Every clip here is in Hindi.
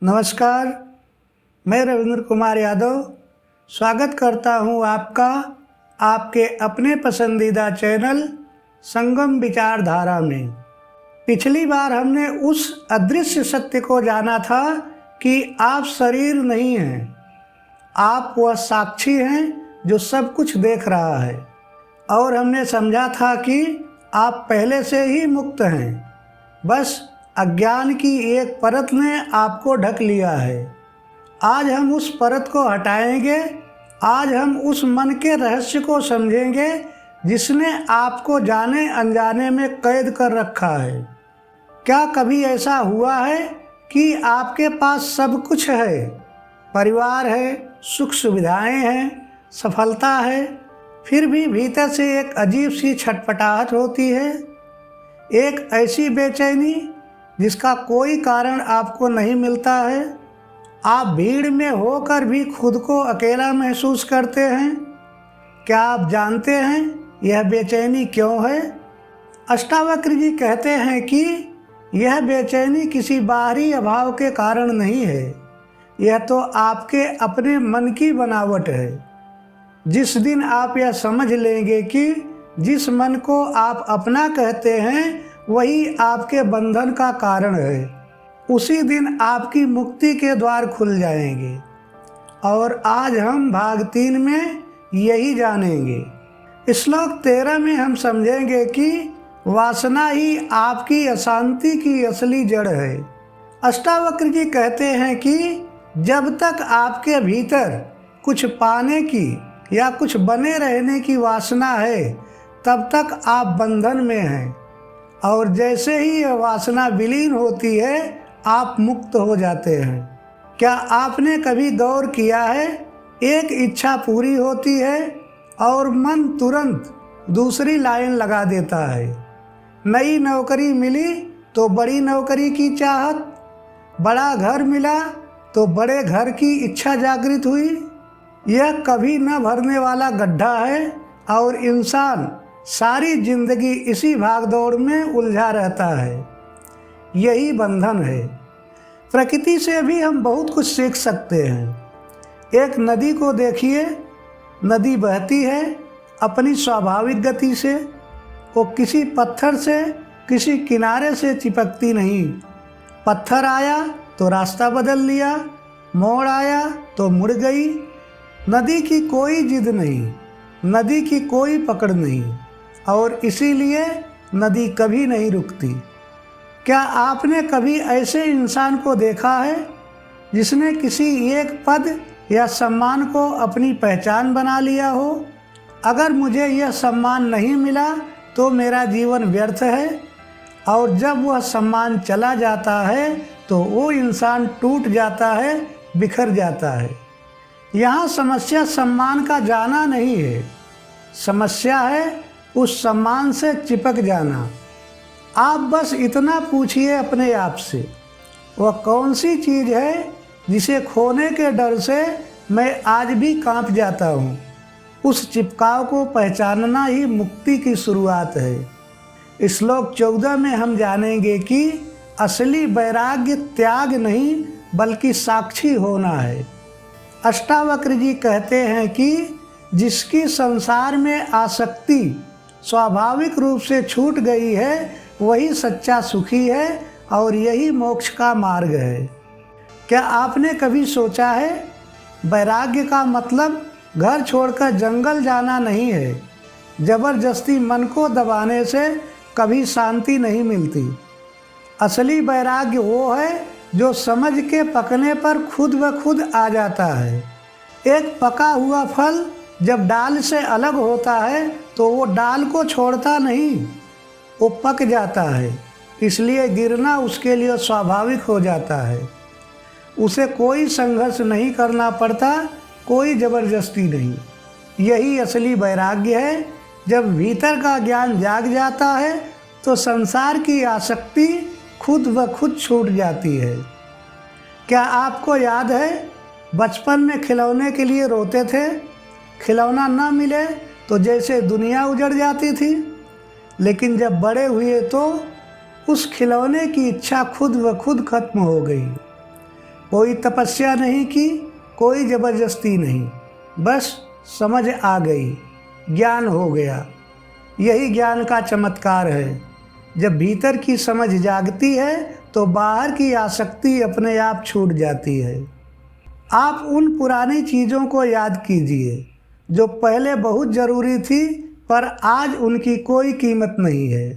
नमस्कार, मैं रविंद्र कुमार यादव स्वागत करता हूं आपका आपके अपने पसंदीदा चैनल संगम विचारधारा में। पिछली बार हमने उस अदृश्य सत्य को जाना था कि आप शरीर नहीं हैं, आप वह साक्षी हैं जो सब कुछ देख रहा है। और हमने समझा था कि आप पहले से ही मुक्त हैं, बस अज्ञान की एक परत ने आपको ढक लिया है। आज हम उस परत को हटाएंगे। आज हम उस मन के रहस्य को समझेंगे जिसने आपको जाने अनजाने में कैद कर रखा है। क्या कभी ऐसा हुआ है कि आपके पास सब कुछ है, परिवार है, सुख सुविधाएं हैं, सफलता है, फिर भी भीतर से एक अजीब सी छटपटाहट होती है, एक ऐसी बेचैनी जिसका कोई कारण आपको नहीं मिलता है। आप भीड़ में होकर भी खुद को अकेला महसूस करते हैं। क्या आप जानते हैं यह बेचैनी क्यों है? अष्टावक्र जी कहते हैं कि यह बेचैनी किसी बाहरी अभाव के कारण नहीं है, यह तो आपके अपने मन की बनावट है। जिस दिन आप यह समझ लेंगे कि जिस मन को आप अपना कहते हैं वही आपके बंधन का कारण है, उसी दिन आपकी मुक्ति के द्वार खुल जाएंगे। और आज हम भाग 3 में यही जानेंगे। श्लोक 13 में हम समझेंगे कि वासना ही आपकी अशांति की असली जड़ है। अष्टावक्र जी कहते हैं कि जब तक आपके भीतर कुछ पाने की या कुछ बने रहने की वासना है, तब तक आप बंधन में हैं। और जैसे ही यह वासना विलीन होती है, आप मुक्त हो जाते हैं। क्या आपने कभी गौर किया है, एक इच्छा पूरी होती है और मन तुरंत दूसरी लाइन लगा देता है। नई नौकरी मिली तो बड़ी नौकरी की चाहत, बड़ा घर मिला तो बड़े घर की इच्छा जागृत हुई। यह कभी न भरने वाला गड्ढा है और इंसान सारी जिंदगी इसी भागदौड़ में उलझा रहता है। यही बंधन है। प्रकृति से भी हम बहुत कुछ सीख सकते हैं। एक नदी को देखिए, नदी बहती है अपनी स्वाभाविक गति से। वो किसी पत्थर से, किसी किनारे से चिपकती नहीं। पत्थर आया तो रास्ता बदल लिया, मोड़ आया तो मुड़ गई। नदी की कोई जिद नहीं, नदी की कोई पकड़ नहीं, और इसीलिए नदी कभी नहीं रुकती। क्या आपने कभी ऐसे इंसान को देखा है जिसने किसी एक पद या सम्मान को अपनी पहचान बना लिया हो? अगर मुझे यह सम्मान नहीं मिला तो मेरा जीवन व्यर्थ है। और जब वह सम्मान चला जाता है तो वो इंसान टूट जाता है, बिखर जाता है। यहाँ समस्या सम्मान का जाना नहीं है, समस्या है उस सम्मान से चिपक जाना। आप बस इतना पूछिए अपने आप से, वह कौन सी चीज़ है जिसे खोने के डर से मैं आज भी कांप जाता हूँ। उस चिपकाव को पहचानना ही मुक्ति की शुरुआत है। श्लोक 14 में हम जानेंगे कि असली वैराग्य त्याग नहीं बल्कि साक्षी होना है। अष्टावक्र जी कहते हैं कि जिसकी संसार में आसक्ति स्वाभाविक रूप से छूट गई है, वही सच्चा सुखी है और यही मोक्ष का मार्ग है। क्या आपने कभी सोचा है, वैराग्य का मतलब घर छोड़कर जंगल जाना नहीं है। जबरदस्ती मन को दबाने से कभी शांति नहीं मिलती। असली वैराग्य वो है जो समझ के पकने पर खुद ब खुद आ जाता है। एक पका हुआ फल जब डाल से अलग होता है तो वो डाल को छोड़ता नहीं, वो पक जाता है, इसलिए गिरना उसके लिए स्वाभाविक हो जाता है। उसे कोई संघर्ष नहीं करना पड़ता, कोई ज़बरदस्ती नहीं। यही असली वैराग्य है। जब भीतर का ज्ञान जाग जाता है तो संसार की आसक्ति खुद ब खुद छूट जाती है। क्या आपको याद है, बचपन में खिलौने के लिए रोते थे, खिलौना न मिले तो जैसे दुनिया उजड़ जाती थी। लेकिन जब बड़े हुए तो उस खिलौने की इच्छा खुद ब खुद खत्म हो गई। कोई तपस्या नहीं की, कोई ज़बरदस्ती नहीं, बस समझ आ गई, ज्ञान हो गया। यही ज्ञान का चमत्कार है। जब भीतर की समझ जागती है तो बाहर की आसक्ति अपने आप छूट जाती है। आप उन पुरानी चीज़ों को याद कीजिए जो पहले बहुत ज़रूरी थी पर आज उनकी कोई कीमत नहीं है।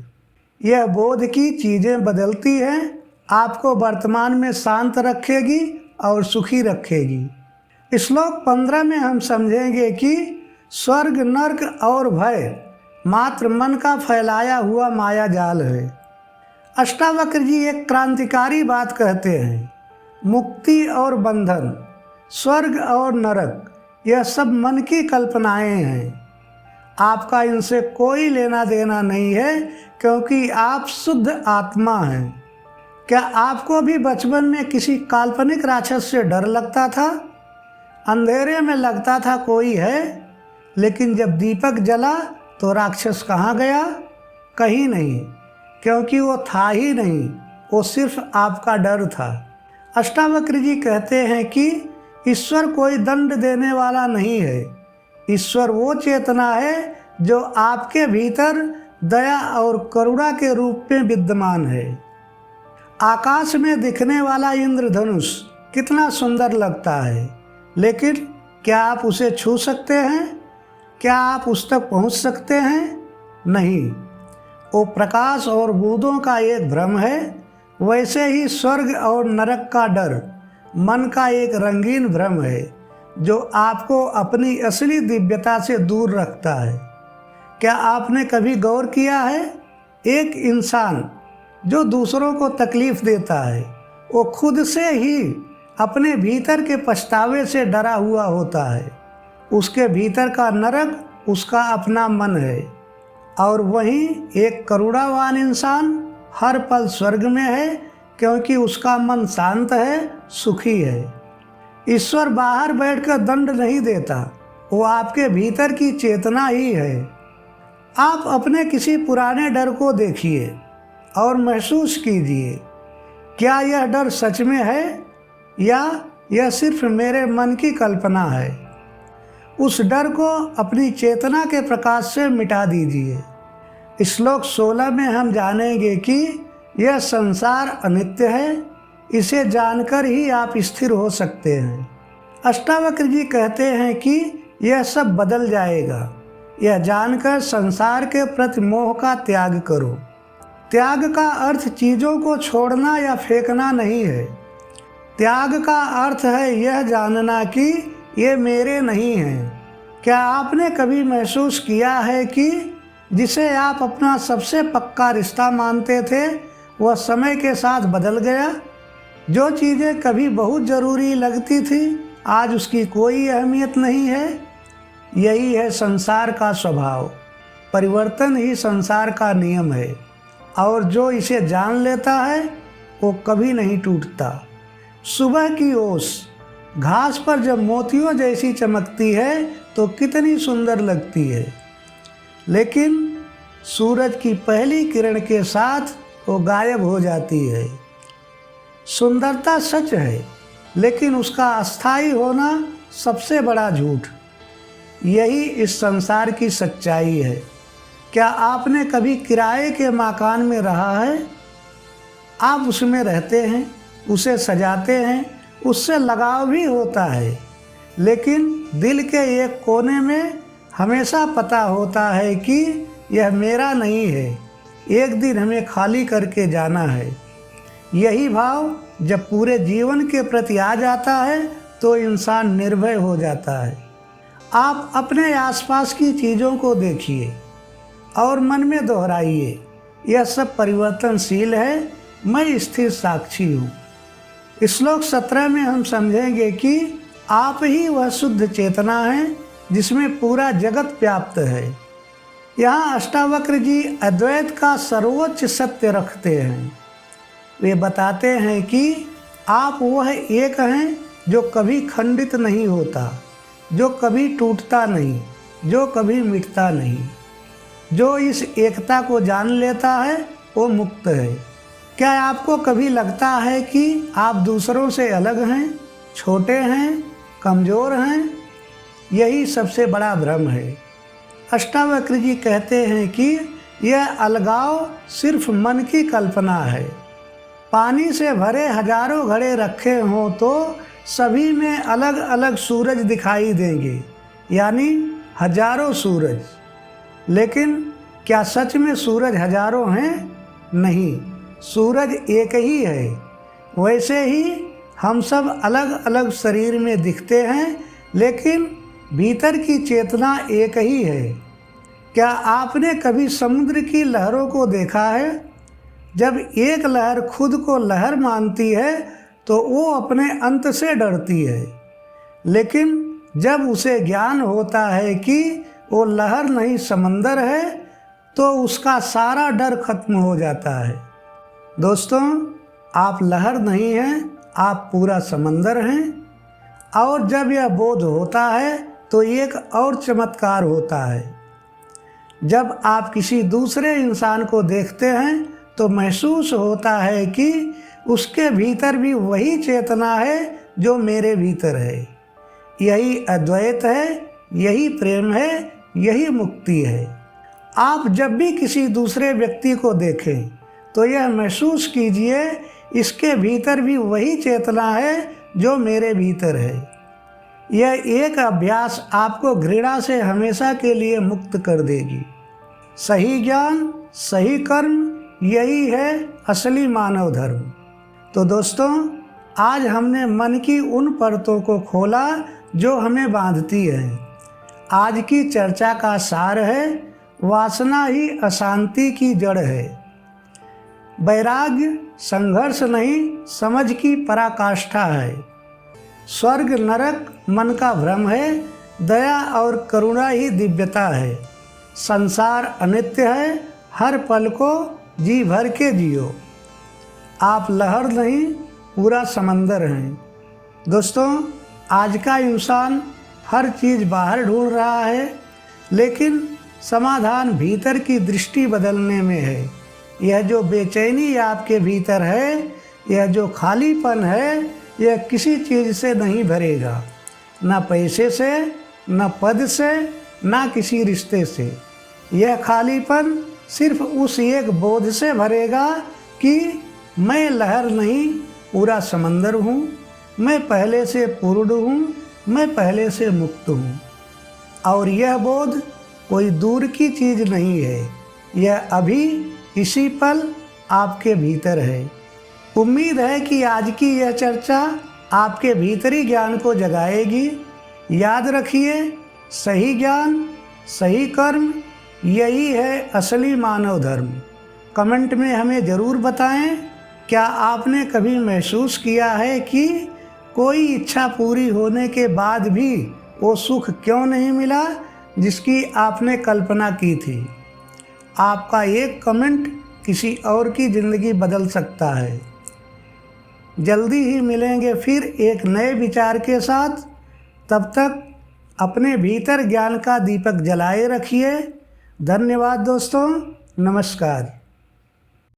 यह बोध की चीज़ें बदलती हैं, आपको वर्तमान में शांत रखेगी और सुखी रखेगी। श्लोक 15 में हम समझेंगे कि स्वर्ग, नर्क और भय मात्र मन का फैलाया हुआ माया जाल है। अष्टावक्र जी एक क्रांतिकारी बात कहते हैं, मुक्ति और बंधन, स्वर्ग और नरक, यह सब मन की कल्पनाएं हैं। आपका इनसे कोई लेना देना नहीं है क्योंकि आप शुद्ध आत्मा हैं। क्या आपको भी बचपन में किसी काल्पनिक राक्षस से डर लगता था? अंधेरे में लगता था कोई है, लेकिन जब दीपक जला तो राक्षस कहाँ गया? कहीं नहीं, क्योंकि वो था ही नहीं, वो सिर्फ आपका डर था। अष्टावक्र जी कहते हैं कि ईश्वर कोई दंड देने वाला नहीं है। ईश्वर वो चेतना है जो आपके भीतर दया और करुणा के रूप में विद्यमान है। आकाश में दिखने वाला इंद्रधनुष कितना सुंदर लगता है, लेकिन क्या आप उसे छू सकते हैं? क्या आप उस तक पहुंच सकते हैं? नहीं, वो प्रकाश और बूंदों का एक भ्रम है। वैसे ही स्वर्ग और नरक का डर मन का एक रंगीन भ्रम है जो आपको अपनी असली दिव्यता से दूर रखता है। क्या आपने कभी गौर किया है, एक इंसान जो दूसरों को तकलीफ देता है वो खुद से ही अपने भीतर के पछतावे से डरा हुआ होता है। उसके भीतर का नरक उसका अपना मन है, और वहीं एक करुणावान इंसान हर पल स्वर्ग में है क्योंकि उसका मन शांत है, सुखी है। ईश्वर बाहर बैठकर दंड नहीं देता, वो आपके भीतर की चेतना ही है। आप अपने किसी पुराने डर को देखिए और महसूस कीजिए, क्या यह डर सच में है या यह सिर्फ मेरे मन की कल्पना है? उस डर को अपनी चेतना के प्रकाश से मिटा दीजिए। श्लोक 16 में हम जानेंगे कि यह संसार अनित्य है, इसे जानकर ही आप स्थिर हो सकते हैं। अष्टावक्र जी कहते हैं कि यह सब बदल जाएगा। यह जानकर संसार के प्रति मोह का त्याग करो। त्याग का अर्थ चीज़ों को छोड़ना या फेंकना नहीं है। त्याग का अर्थ है यह जानना कि ये मेरे नहीं हैं। क्या आपने कभी महसूस किया है कि जिसे आप अपना सबसे पक्का रिश्ता मानते थे वह समय के साथ बदल गया? जो चीज़ें कभी बहुत ज़रूरी लगती थी आज उसकी कोई अहमियत नहीं है। यही है संसार का स्वभाव। परिवर्तन ही संसार का नियम है, और जो इसे जान लेता है वो कभी नहीं टूटता। सुबह की ओस घास पर जब मोतियों जैसी चमकती है तो कितनी सुंदर लगती है, लेकिन सूरज की पहली किरण के साथ वो गायब हो जाती है। सुंदरता सच है, लेकिन उसका अस्थायी होना सबसे बड़ा झूठ। यही इस संसार की सच्चाई है। क्या आपने कभी किराए के मकान में रहा है? आप उसमें रहते हैं, उसे सजाते हैं, उससे लगाव भी होता है, लेकिन दिल के एक कोने में हमेशा पता होता है कि यह मेरा नहीं है, एक दिन हमें खाली करके जाना है। यही भाव जब पूरे जीवन के प्रति आ जाता है तो इंसान निर्भय हो जाता है। आप अपने आसपास की चीज़ों को देखिए और मन में दोहराइए, यह सब परिवर्तनशील है, मैं स्थिर साक्षी हूँ। श्लोक 17 में हम समझेंगे कि आप ही वह शुद्ध चेतना है जिसमें पूरा जगत व्याप्त है। यहाँ अष्टावक्र जी अद्वैत का सर्वोच्च सत्य रखते हैं। वे बताते हैं कि आप वह एक हैं जो कभी खंडित नहीं होता, जो कभी टूटता नहीं, जो कभी मिटता नहीं। जो इस एकता को जान लेता है वो मुक्त है। क्या आपको कभी लगता है कि आप दूसरों से अलग हैं, छोटे हैं, कमज़ोर हैं? यही सबसे बड़ा भ्रम है। अष्टावक्र जी कहते हैं कि यह अलगाव सिर्फ मन की कल्पना है। पानी से भरे हजारों घड़े रखे हों तो सभी में अलग अलग सूरज दिखाई देंगे, यानी हजारों सूरज। लेकिन क्या सच में सूरज हजारों हैं? नहीं, सूरज एक ही है। वैसे ही हम सब अलग अलग शरीर में दिखते हैं, लेकिन भीतर की चेतना एक ही है। क्या आपने कभी समुद्र की लहरों को देखा है? जब एक लहर खुद को लहर मानती है तो वो अपने अंत से डरती है, लेकिन जब उसे ज्ञान होता है कि वो लहर नहीं समंदर है तो उसका सारा डर खत्म हो जाता है। दोस्तों, आप लहर नहीं हैं, आप पूरा समंदर हैं। और जब यह बोध होता है तो एक और चमत्कार होता है। जब आप किसी दूसरे इंसान को देखते हैं तो महसूस होता है कि उसके भीतर भी वही चेतना है जो मेरे भीतर है। यही अद्वैत है, यही प्रेम है, यही मुक्ति है। आप जब भी किसी दूसरे व्यक्ति को देखें तो यह महसूस कीजिए, इसके भीतर भी वही चेतना है जो मेरे भीतर है। यह एक अभ्यास आपको घृणा से हमेशा के लिए मुक्त कर देगी। सही ज्ञान, सही कर्म, यही है असली मानव धर्म। तो दोस्तों, आज हमने मन की उन परतों को खोला जो हमें बांधती हैं। आज की चर्चा का सार है, वासना ही अशांति की जड़ है। वैराग्य संघर्ष नहीं, समझ की पराकाष्ठा है। स्वर्ग नरक मन का भ्रम है, दया और करुणा ही दिव्यता है। संसार अनित्य है, हर पल को जी भर के जियो। आप लहर नहीं, पूरा समंदर हैं। दोस्तों, आज का इंसान हर चीज़ बाहर ढूंढ रहा है, लेकिन समाधान भीतर की दृष्टि बदलने में है। यह जो बेचैनी आपके भीतर है, यह जो खालीपन है, यह किसी चीज़ से नहीं भरेगा, ना पैसे से, ना पद से, ना किसी रिश्ते से। यह खालीपन सिर्फ उस एक बोध से भरेगा कि मैं लहर नहीं, पूरा समंदर हूँ। मैं पहले से पूर्ण हूँ, मैं पहले से मुक्त हूँ। और यह बोध कोई दूर की चीज़ नहीं है, यह अभी इसी पल आपके भीतर है। उम्मीद है कि आज की यह चर्चा आपके भीतरी ज्ञान को जगाएगी। याद रखिए, सही ज्ञान, सही कर्म, यही है असली मानव धर्म। कमेंट में हमें ज़रूर बताएं, क्या आपने कभी महसूस किया है कि कोई इच्छा पूरी होने के बाद भी वो सुख क्यों नहीं मिला जिसकी आपने कल्पना की थी? आपका एक कमेंट किसी और की ज़िंदगी बदल सकता है। जल्दी ही मिलेंगे फिर एक नए विचार के साथ। तब तक अपने भीतर ज्ञान का दीपक जलाए रखिए। धन्यवाद दोस्तों, नमस्कार।